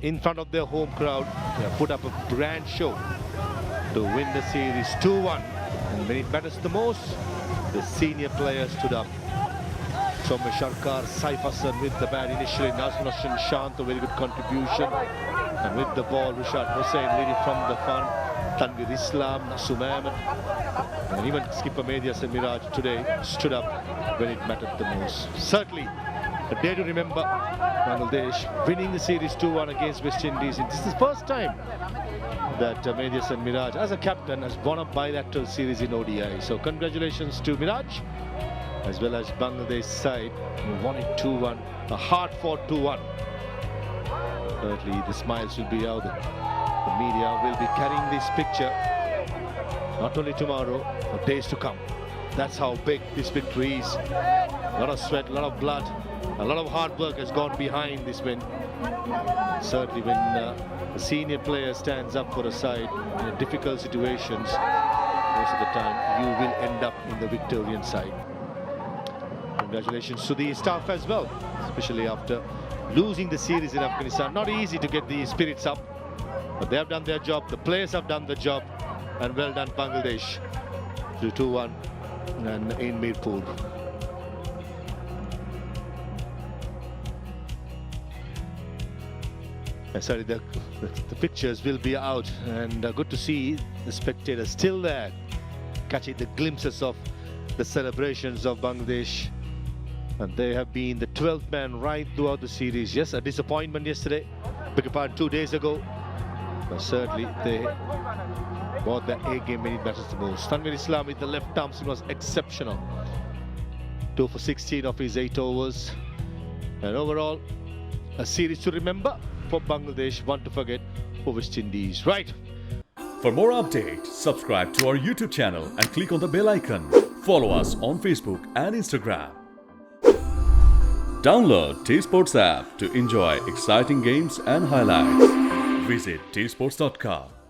in front of their home crowd, they have put up a grand show to win the series 2-1. And when it matters the most, the senior players stood up. Soumya Sharkar, Saif Hassan with the bat initially, Nazmul Hossain Shant, a very good contribution. And with the ball, Rishad Hussain leading from the front, Tanvir Islam, Nasum Ahmed, and even skipper Mehdi Hasan Miraj today stood up when it mattered the most. Certainly, a day to remember. Bangladesh winning the series 2-1 against West Indies. This is the first time that Mehdi Hasan Miraj, as a captain, has won a bilateral series in ODI. So congratulations to Miraj, as well as Bangladesh side, who won it 2-1, a hard-fought 2-1. Certainly the smiles will be out. The media will be carrying this picture not only tomorrow, but days to come. That's how big this victory is. A lot of sweat, a lot of blood, a lot of hard work has gone behind this win. Certainly when a senior player stands up for a side in difficult situations, most of the time you will end up in the Victorian side. Congratulations to the staff as well, especially after losing the series in Afghanistan. Not easy to get the spirits up, but they have done their job. The players have done the job, and well done Bangladesh to 2-1 and in Mirpur. Sorry, the pictures will be out, and good to see the spectators still there, catching the glimpses of the celebrations of Bangladesh. And they have been the 12th man right throughout the series. Yes, a disappointment yesterday, beg your pardon, 2 days ago, but certainly they brought the A game when it matters the most. Tanvir Islam with the left arm swing was exceptional. 2 for 16 of his 8 overs, and overall a series to remember for Bangladesh, one to forget for West Indies. Right. For more updates, subscribe to our YouTube channel and click on the bell icon. Follow us on Facebook and Instagram. Download T Sports app to enjoy exciting games and highlights. Visit tsports.com.